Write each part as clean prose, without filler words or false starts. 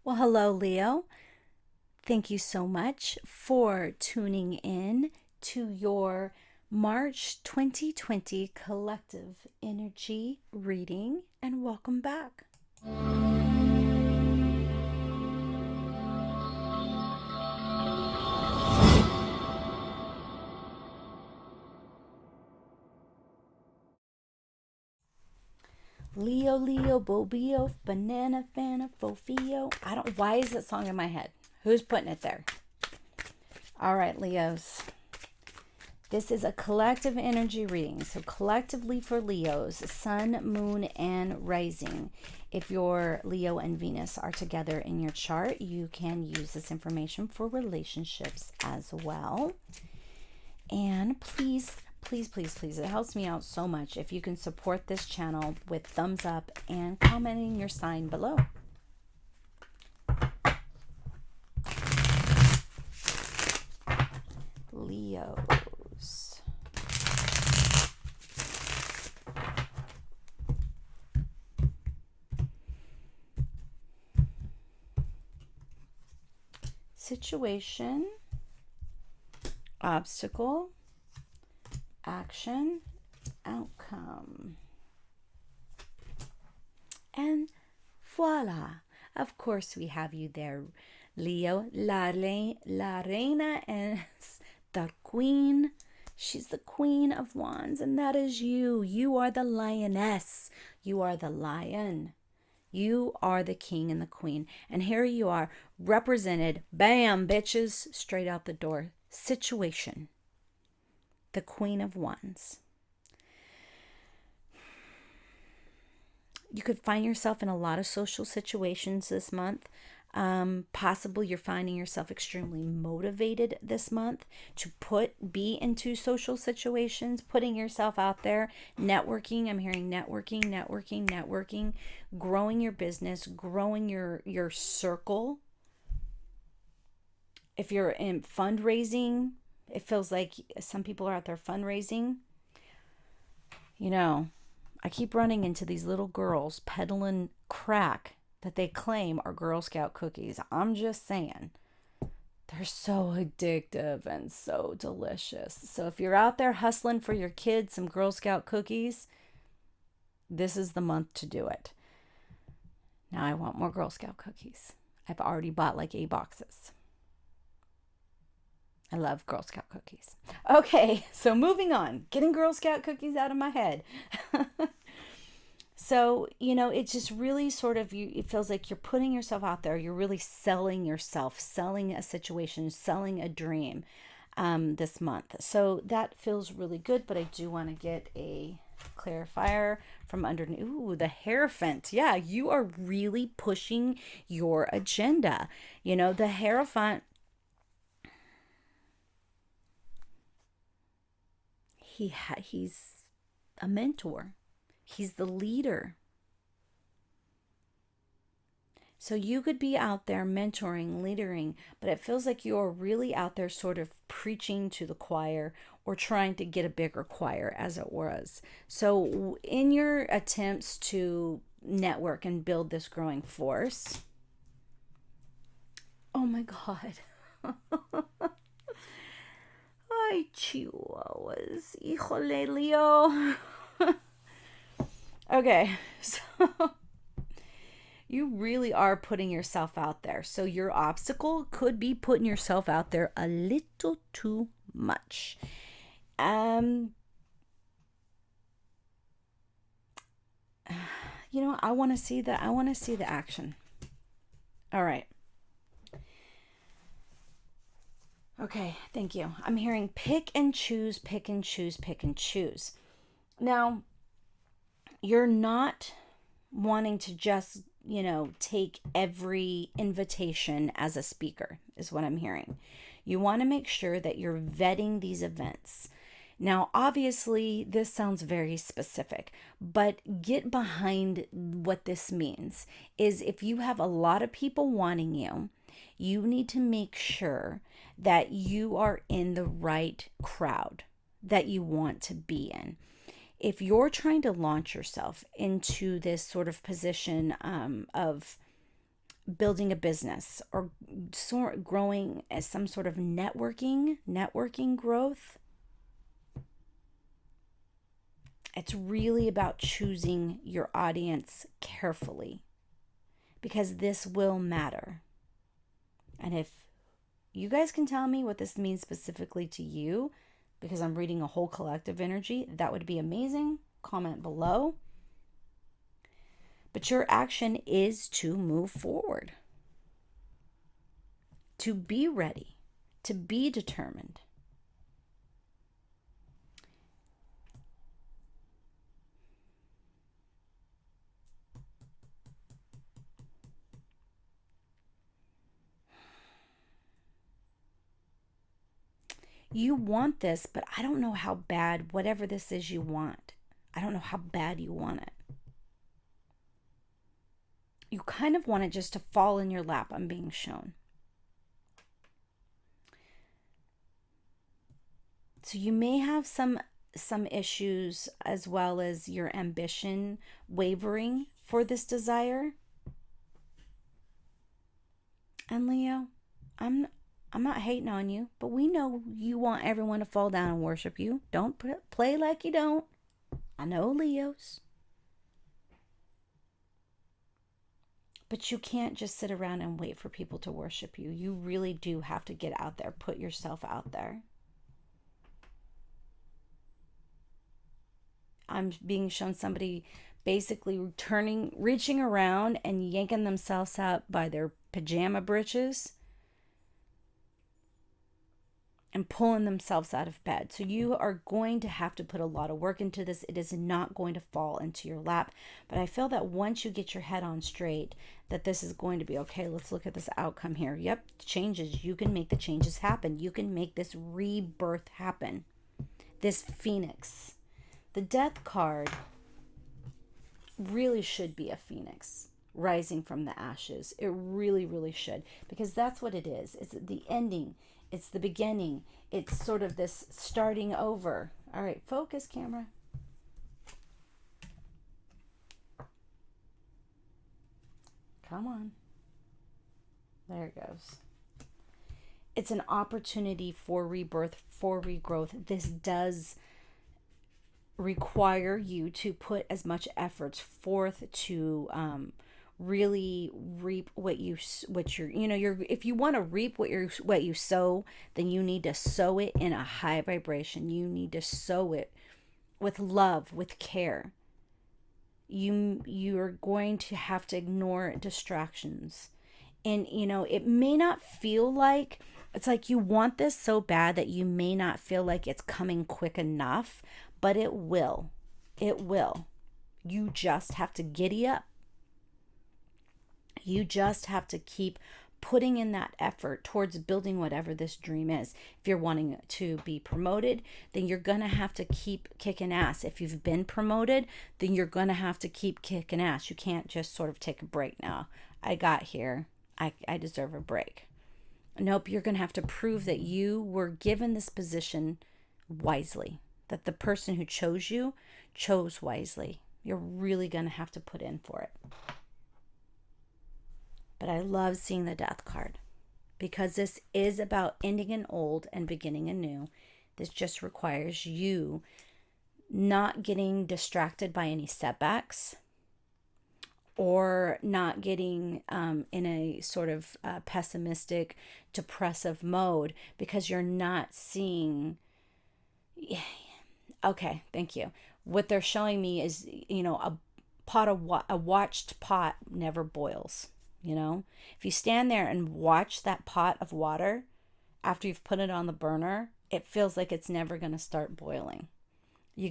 Well, hello, Leo. Thank you so much for tuning in to your March 2020 collective energy reading, and welcome back. Leo, Leo, Bobio, Banana, Fana, Fofio. Why is that song in my head? Who's putting it there? All right, Leos. This is a collective energy reading. So collectively for Leos, Sun, Moon, and Rising. If your Leo and Venus are together in your chart, you can use this information for relationships as well. And please, please, please, please, it helps me out so much if you can support this channel with thumbs up and commenting your sign below. Leos. Situation, obstacle, action, outcome. And voila. Of course we have you there, Leo. La Reina is the queen. She's the queen of wands, and that is you. You are the lioness. You are the lion. You are the king and the queen. And here you are, represented, bam, bitches, straight out the door. Situation. The queen of wands. You could find yourself in a lot of social situations this month. Possibly you're finding yourself extremely motivated this month to be into social situations, putting yourself out there, networking. I'm hearing networking, growing your business, growing your circle. If you're in fundraising, it feels like some people are out there fundraising. You know, I keep running into these little girls peddling crack that they claim are Girl Scout cookies. I'm just saying, they're so addictive and so delicious. So if you're out there hustling for your kids some Girl Scout cookies, this is the month to do it. Now I want more Girl Scout cookies. I've already bought like 8 boxes. I love Girl Scout cookies. Okay, so moving on. Getting Girl Scout cookies out of my head. So, it just really sort of, it feels like you're putting yourself out there. You're really selling yourself, selling a situation, selling a dream this month. So that feels really good, but I do want to get a clarifier from underneath. Ooh, the Hierophant. Yeah, you are really pushing your agenda. The Hierophant, he's a mentor. He's the leader. So you could be out there mentoring, leadering, but it feels like you're really out there sort of preaching to the choir or trying to get a bigger choir, as it was. So in your attempts to network and build this growing force, oh my God. Ay, chihuahuas. Híjole, Leo. Okay, so you really are putting yourself out there. So your obstacle could be putting yourself out there a little too much. I want to see the action. All right. Okay, thank you. I'm hearing pick and choose, pick and choose, pick and choose. Now, you're not wanting to just, take every invitation as a speaker, is what I'm hearing. You want to make sure that you're vetting these events. Now, obviously, this sounds very specific, but get behind what this means is if you have a lot of people wanting you, you need to make sure that you are in the right crowd that you want to be in. If you're trying to launch yourself into this sort of position of building a business or growing as some sort of networking growth. It's really about choosing your audience carefully, because this will matter. And if you guys can tell me what this means specifically to you, because I'm reading a whole collective energy, that would be amazing. Comment below. But your action is to move forward, to be ready, to be determined. You want this, but I don't know how bad, whatever this is you want, I don't know how bad you want it. You kind of want it just to fall in your lap, I'm being shown. So you may have some issues, as well as your ambition wavering for this desire. And Leo, I'm not hating on you, but we know you want everyone to fall down and worship you. Don't play like you don't. I know Leos. But you can't just sit around and wait for people to worship you. You really do have to get out there, put yourself out there. I'm being shown somebody basically reaching around and yanking themselves up by their pajama breeches and pulling themselves out of bed. So you are going to have to put a lot of work into this. It is not going to fall into your lap. But I feel that once you get your head on straight, that this is going to be okay. Let's look at this outcome here. Yep, changes. You can make the changes happen. You can make this rebirth happen. This phoenix. The death card really should be a phoenix rising from the ashes. It really, really should. Because that's what it is. It's the ending. It's the beginning. It's sort of this starting over. All right, focus, camera. Come on. There it goes. It's an opportunity for rebirth, for regrowth. This does require you to put as much effort forth to really reap if you want to reap what you sow, then you need to sow it in a high vibration. You need to sow it with love, with care. You're going to have to ignore distractions. And it may not feel like it's like you want this so bad that you may not feel like it's coming quick enough, but it will. It will. You just have to giddy up. You just have to keep putting in that effort towards building whatever this dream is. If you're wanting to be promoted, then you're going to have to keep kicking ass. If you've been promoted, then you're going to have to keep kicking ass. You can't just sort of take a break now. I got here. I deserve a break. Nope, you're going to have to prove that you were given this position wisely, that the person who chose you chose wisely. You're really going to have to put in for it. But I love seeing the death card, because this is about ending an old and beginning a new. This just requires you not getting distracted by any setbacks, or not getting in a sort of pessimistic, depressive mode, because you're not seeing. Okay, thank you. What they're showing me is, a watched pot never boils. If you stand there and watch that pot of water after you've put it on the burner, it feels like it's never going to start boiling. You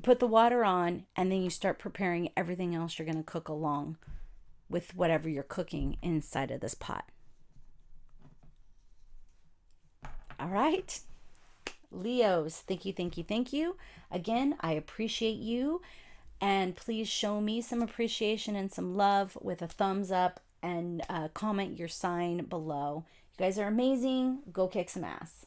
put the water on, and then you start preparing everything else you're going to cook along with whatever you're cooking inside of this pot. All right. Leos, thank you, thank you, thank you. Again, I appreciate you. And please show me some appreciation and some love with a thumbs up, and comment your sign below. You guys are amazing. Go kick some ass.